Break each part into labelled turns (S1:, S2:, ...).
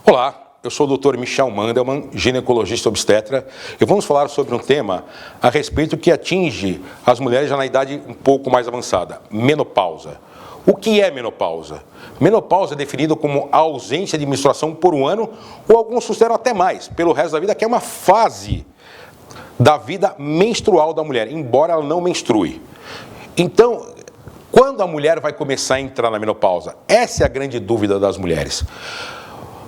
S1: Olá, eu sou o Dr. Michel Mandelmann, ginecologista obstetra, e vamos falar sobre um tema a respeito que atinge as mulheres já na idade um pouco mais avançada, menopausa. O que é menopausa? Menopausa é definida como a ausência de menstruação por um ano, ou alguns consideram até mais, pelo resto da vida, que é uma fase da vida menstrual da mulher, embora ela não menstrue. Então, quando a mulher vai começar a entrar na menopausa? Essa é a grande dúvida das mulheres.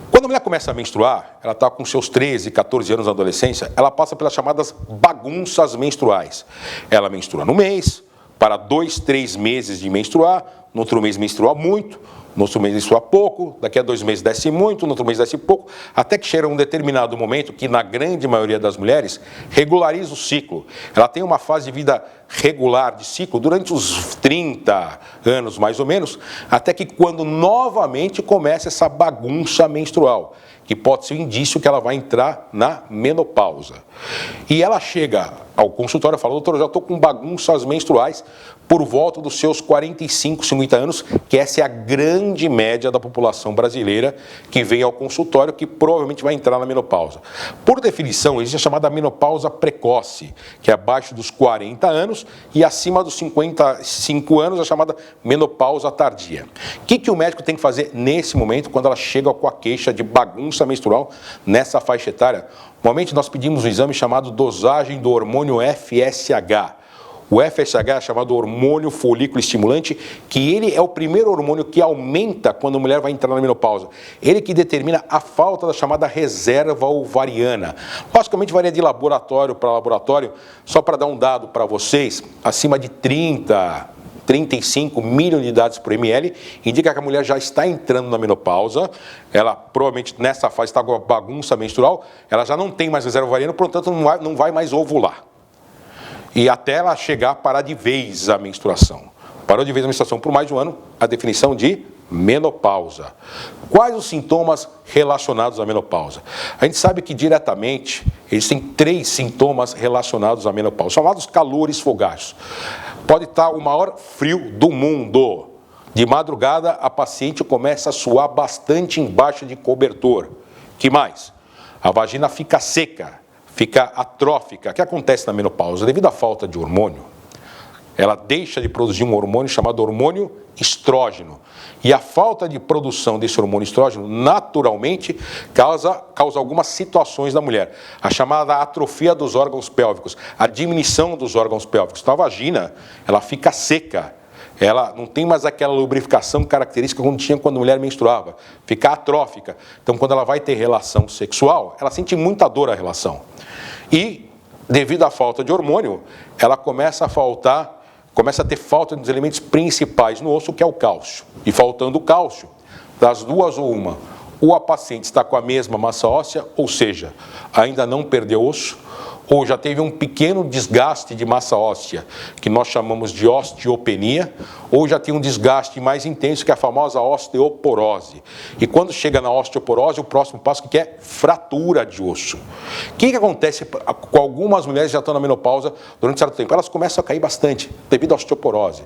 S1: Quando a mulher começa a menstruar, ela está com seus 13, 14 anos na adolescência, ela passa pelas chamadas bagunças menstruais. Ela menstrua no mês, para 2, 3 meses de menstruar, no outro mês menstrua muito, no outro mês menstrua pouco, daqui a 2 meses desce muito, no outro mês desce pouco, até que chega um determinado momento que, na grande maioria das mulheres, regulariza o ciclo. Ela tem uma fase de vida regular de ciclo durante os 30 anos, mais ou menos, até que quando novamente começa essa bagunça menstrual, que pode ser um indício que ela vai entrar na menopausa. E ela chega ao consultório e fala: doutor, eu já estou com bagunças menstruais por volta dos seus 45, 50 anos, que essa é a grande média da população brasileira que vem ao consultório, que provavelmente vai entrar na menopausa. Por definição, existe a chamada menopausa precoce, que é abaixo dos 40 anos, e acima dos 55 anos, a chamada menopausa tardia. O que o médico tem que fazer nesse momento, quando ela chega com a queixa de bagunça menstrual nessa faixa etária? Normalmente nós pedimos um exame chamado dosagem do hormônio FSH. O FSH é chamado hormônio folículo estimulante, que ele é o primeiro hormônio que aumenta quando a mulher vai entrar na menopausa. Ele que determina a falta da chamada reserva ovariana. Logicamente varia de laboratório para laboratório. Só para dar um dado para vocês, acima de 35 miliunidades por ml, indica que a mulher já está entrando na menopausa. Ela provavelmente nessa fase está com a bagunça menstrual, ela já não tem mais reserva ovariana, portanto não vai mais ovular. E até ela chegar a parar de vez a menstruação. Parou de vez a menstruação por mais de um ano, a definição de menopausa. Quais os sintomas relacionados à menopausa? A gente sabe que diretamente existem 3 sintomas relacionados à menopausa, chamados calores fogáceos. Pode estar o maior frio do mundo. De madrugada, a paciente começa a suar bastante embaixo de cobertor. Que mais? A vagina fica seca, fica atrófica. O que acontece na menopausa? Devido à falta de hormônio, ela deixa de produzir um hormônio chamado hormônio estrógeno. E a falta de produção desse hormônio estrógeno, naturalmente, causa algumas situações da mulher. A chamada atrofia dos órgãos pélvicos, a diminuição dos órgãos pélvicos. Então a vagina, ela fica seca. Ela não tem mais aquela lubrificação característica como tinha quando a mulher menstruava. Fica atrófica. Então, quando ela vai ter relação sexual, ela sente muita dor à relação. E, devido à falta de hormônio, ela começa a ter falta dos elementos principais no osso, que é o cálcio. E faltando o cálcio, das duas ou uma, ou a paciente está com a mesma massa óssea, ou seja, ainda não perdeu osso, ou já teve um pequeno desgaste de massa óssea, que nós chamamos de osteopenia, ou já tem um desgaste mais intenso, que é a famosa osteoporose. E quando chega na osteoporose, o próximo passo que é fratura de osso. O que acontece com algumas mulheres que já estão na menopausa durante certo tempo? Elas começam a cair bastante, devido à osteoporose.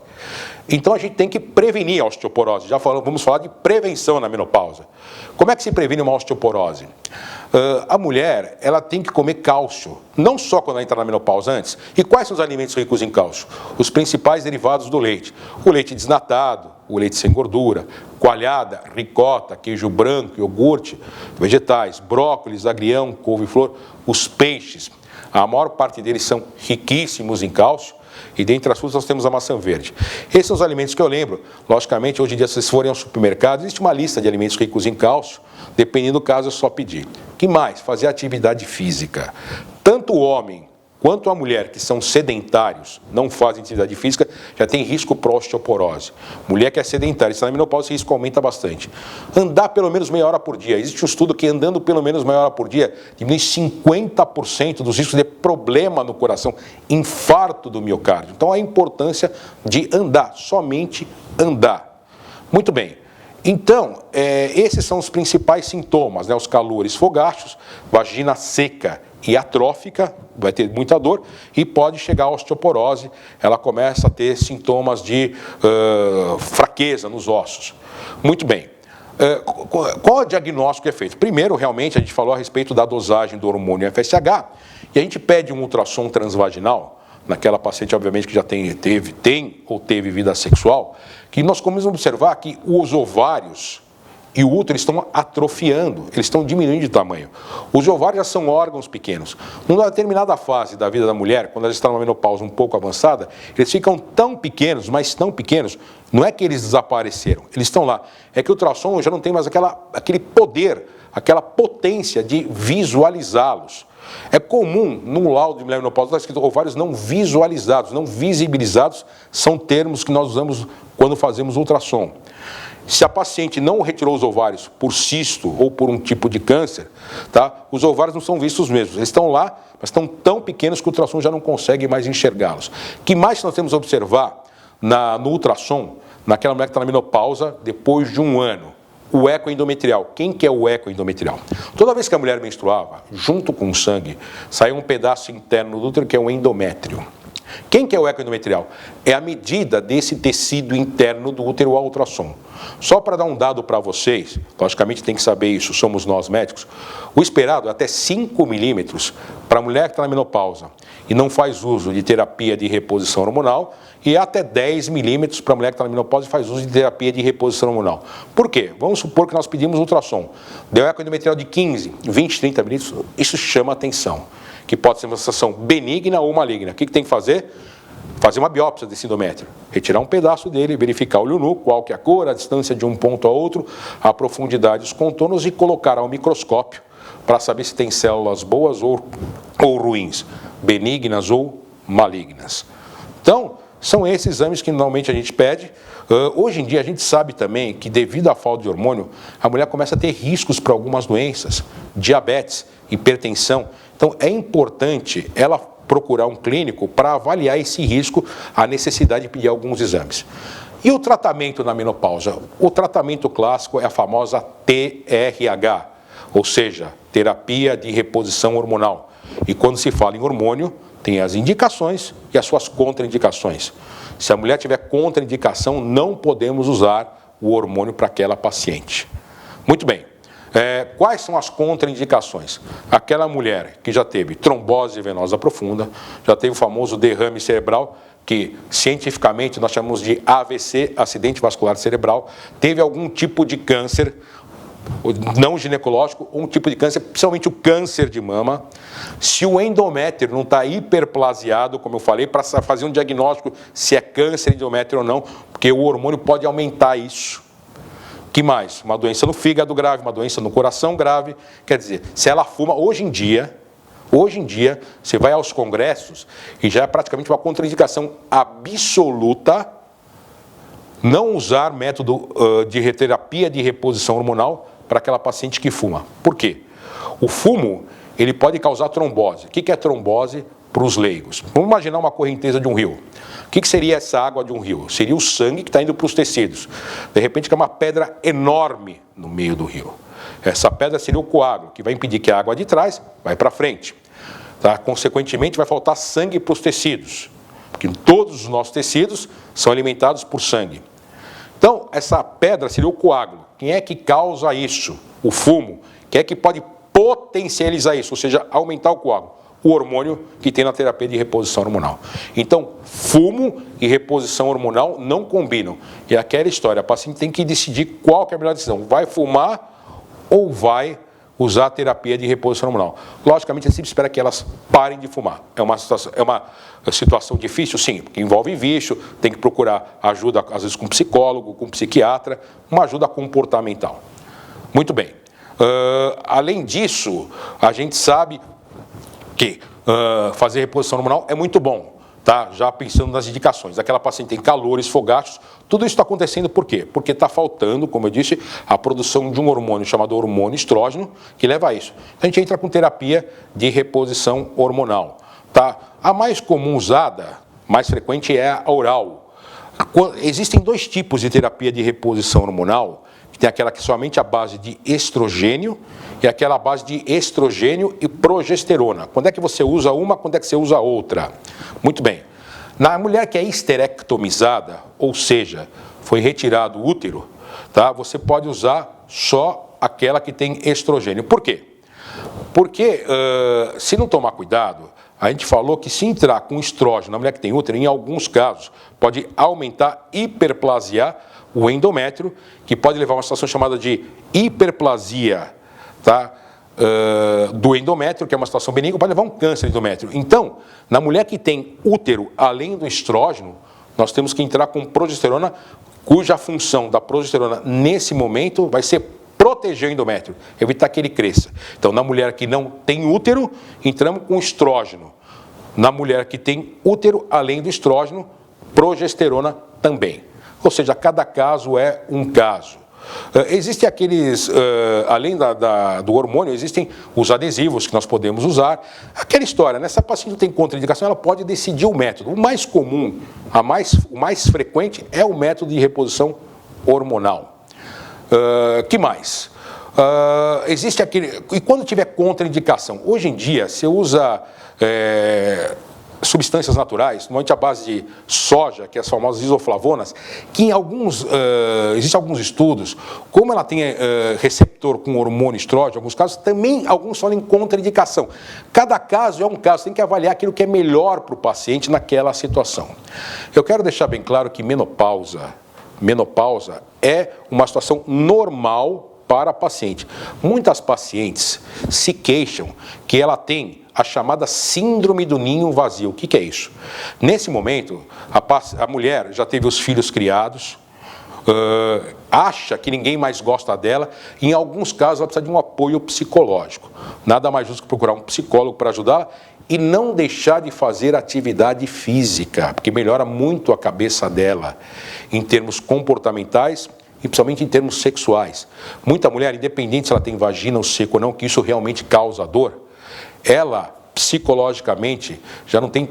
S1: Então a gente tem que prevenir a osteoporose. Vamos falar de prevenção na menopausa. Como é que se previne uma osteoporose? A mulher, ela tem que comer cálcio, não só quando ela entra na menopausa, antes. E quais são os alimentos ricos em cálcio? Os principais derivados do leite. O leite desnatado, o leite sem gordura, coalhada, ricota, queijo branco, iogurte, vegetais, brócolis, agrião, couve-flor, os peixes. A maior parte deles são riquíssimos em cálcio. E dentre as frutas nós temos a maçã verde. Esses são os alimentos que eu lembro. Logicamente, hoje em dia, se vocês forem ao supermercado, existe uma lista de alimentos ricos em cálcio. Dependendo do caso, é só pedir. Que mais? Fazer atividade física. Tanto o homem quanto a mulher que são sedentários, não fazem atividade física, já tem risco para osteoporose. Mulher que é sedentária e está na menopausa, esse risco aumenta bastante. Andar pelo menos meia hora por dia. Existe um estudo que andando pelo menos meia hora por dia diminui 50% dos riscos de problema no coração, infarto do miocárdio. Então a importância de andar, somente andar. Muito bem. Então, esses são os principais sintomas, né? Os calores fogáceos, vagina seca e atrófica, vai ter muita dor e pode chegar à osteoporose, ela começa a ter sintomas de fraqueza nos ossos. Muito bem. Qual é o diagnóstico que é feito? Primeiro, realmente, a gente falou a respeito da dosagem do hormônio FSH, e a gente pede um ultrassom transvaginal, naquela paciente, obviamente, que já tem ou teve vida sexual, que nós começamos a observar que os ovários e o útero estão atrofiando, eles estão diminuindo de tamanho. Os ovários já são órgãos pequenos. Numa determinada fase da vida da mulher, quando ela está numa menopausa um pouco avançada, eles ficam tão pequenos, mas tão pequenos, não é que eles desapareceram, eles estão lá. É que o ultrassom já não tem mais aquele poder, aquela potência de visualizá-los. É comum, no laudo de mulher menopausa, está escrito ovários não visualizados, não visibilizados, são termos que nós usamos quando fazemos ultrassom. Se a paciente não retirou os ovários por cisto ou por um tipo de câncer, tá? Os ovários não são vistos mesmos. Eles estão lá, mas estão tão pequenos que o ultrassom já não consegue mais enxergá-los. O que mais nós temos a observar no ultrassom, naquela mulher que está na menopausa, depois de um ano? O eco endometrial. Quem que é o eco endometrial? Toda vez que a mulher menstruava, junto com o sangue, saía um pedaço interno do útero que é o endométrio. Quem que é o eco endometrial? É a medida desse tecido interno do útero ao ultrassom. Só para dar um dado para vocês, logicamente tem que saber isso, somos nós médicos, o esperado é até 5 milímetros para a mulher que está na menopausa e não faz uso de terapia de reposição hormonal, e até 10 milímetros para a mulher que está na menopausa e faz uso de terapia de reposição hormonal. Por quê? Vamos supor que nós pedimos ultrassom, deu eco endometrial de 15, 20, 30 milímetros, isso chama atenção, que pode ser uma situação benigna ou maligna. O que tem que fazer? Fazer uma biópsia desse endométrio, retirar um pedaço dele, verificar o olho nu, qual que é a cor, a distância de um ponto a outro, a profundidade, os contornos e colocar ao microscópio para saber se tem células boas ou ruins, benignas ou malignas. Então, são esses exames que normalmente a gente pede. Hoje em dia a gente sabe também que devido à falta de hormônio, a mulher começa a ter riscos para algumas doenças, diabetes, hipertensão. Então é importante ela procurar um clínico para avaliar esse risco, a necessidade de pedir alguns exames. E o tratamento na menopausa? O tratamento clássico é a famosa TRH, ou seja, terapia de reposição hormonal. E quando se fala em hormônio, tem as indicações e as suas contraindicações. Se a mulher tiver contraindicação, não podemos usar o hormônio para aquela paciente. Muito bem. Quais são as contraindicações? Aquela mulher que já teve trombose venosa profunda, já teve o famoso derrame cerebral, que cientificamente nós chamamos de AVC, acidente vascular cerebral, teve algum tipo de câncer, não ginecológico, um tipo de câncer, principalmente o câncer de mama. Se o endométrio não está hiperplasiado, como eu falei, para fazer um diagnóstico se é câncer endométrio ou não, porque o hormônio pode aumentar isso. Que mais? Uma doença no fígado grave, uma doença no coração grave. Quer dizer, se ela fuma, hoje em dia, você vai aos congressos e já é praticamente uma contraindicação absoluta não usar método de terapia de reposição hormonal para aquela paciente que fuma. Por quê? O fumo, ele pode causar trombose. O que é trombose para os leigos? Vamos imaginar uma correnteza de um rio. O que seria essa água de um rio? Seria o sangue que está indo para os tecidos. De repente, que é uma pedra enorme no meio do rio. Essa pedra seria o coágulo, que vai impedir que a água de trás vai para frente. Tá? Consequentemente, vai faltar sangue para os tecidos, porque todos os nossos tecidos são alimentados por sangue. Então, essa pedra seria o coágulo. Quem é que causa isso? O fumo. Quem é que pode potencializar isso, ou seja, aumentar o coágulo? O hormônio que tem na terapia de reposição hormonal. Então, fumo e reposição hormonal não combinam. E aquela história, a paciente tem que decidir qual que é a melhor decisão. Vai fumar ou vai usar a terapia de reposição hormonal? Logicamente, a gente espera que elas parem de fumar. É uma situação difícil, sim, porque envolve vício, tem que procurar ajuda, às vezes, com psicólogo, com psiquiatra, uma ajuda comportamental. Muito bem. Além disso, a gente sabe que fazer reposição hormonal é muito bom, tá? Já pensando nas indicações. Aquela paciente tem calores, fogachos, tudo isso está acontecendo por quê? Porque está faltando, como eu disse, a produção de um hormônio chamado hormônio estrógeno, que leva a isso. Então, a gente entra com terapia de reposição hormonal, tá? A mais comum usada, mais frequente, é a oral. Existem dois tipos de terapia de reposição hormonal. Tem aquela que é somente a base de estrogênio e aquela base de estrogênio e progesterona. Quando é que você usa uma, quando é que você usa outra? Muito bem. Na mulher que é esterectomizada, ou seja, foi retirado o útero, tá? Você pode usar só aquela que tem estrogênio. Por quê? Porque se não tomar cuidado, a gente falou que se entrar com estrógeno na mulher que tem útero, em alguns casos, pode aumentar, hiperplasiar o endométrio, que pode levar a uma situação chamada de hiperplasia, tá? Do endométrio, que é uma situação benigna, pode levar a um câncer de endométrio. Então, na mulher que tem útero, além do estrógeno, nós temos que entrar com progesterona, cuja função da progesterona nesse momento vai ser proteger o endométrio, evitar que ele cresça. Então, na mulher que não tem útero, entramos com estrógeno. Na mulher que tem útero, além do estrógeno, progesterona também. Ou seja, cada caso é um caso. Existem aqueles, além do hormônio, existem os adesivos que nós podemos usar. Aquela história, né? Se a paciente tem contraindicação, ela pode decidir o método. O mais comum, o mais frequente é o método de reposição hormonal. Que mais? Existe aquele... E quando tiver contraindicação? Hoje em dia, você usa substâncias naturais, normalmente à base de soja, que é as famosas isoflavonas, que em alguns... existem alguns estudos, como ela tem receptor com hormônio estrógeno, em alguns casos, também alguns falam em contraindicação. Cada caso é um caso, tem que avaliar aquilo que é melhor para o paciente naquela situação. Eu quero deixar bem claro que menopausa é uma situação normal para a paciente. Muitas pacientes se queixam que ela tem a chamada síndrome do ninho vazio. O que é isso? Nesse momento, a mulher já teve os filhos criados, acha que ninguém mais gosta dela, e em alguns casos ela precisa de um apoio psicológico. Nada mais justo que procurar um psicólogo para ajudá-la e não deixar de fazer atividade física, porque melhora muito a cabeça dela em termos comportamentais e principalmente em termos sexuais. Muita mulher, independente se ela tem vagina ou seco ou não, que isso realmente causa dor, ela psicologicamente já não tem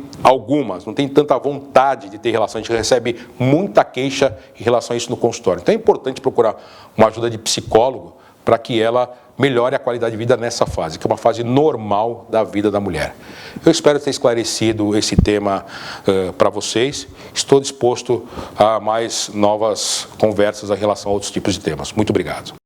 S1: tanta vontade de ter relação. A gente recebe muita queixa em relação a isso no consultório. Então é importante procurar uma ajuda de psicólogo para que ela melhore a qualidade de vida nessa fase, que é uma fase normal da vida da mulher. Eu espero ter esclarecido esse tema para vocês. Estou disposto a mais novas conversas em relação a outros tipos de temas. Muito obrigado.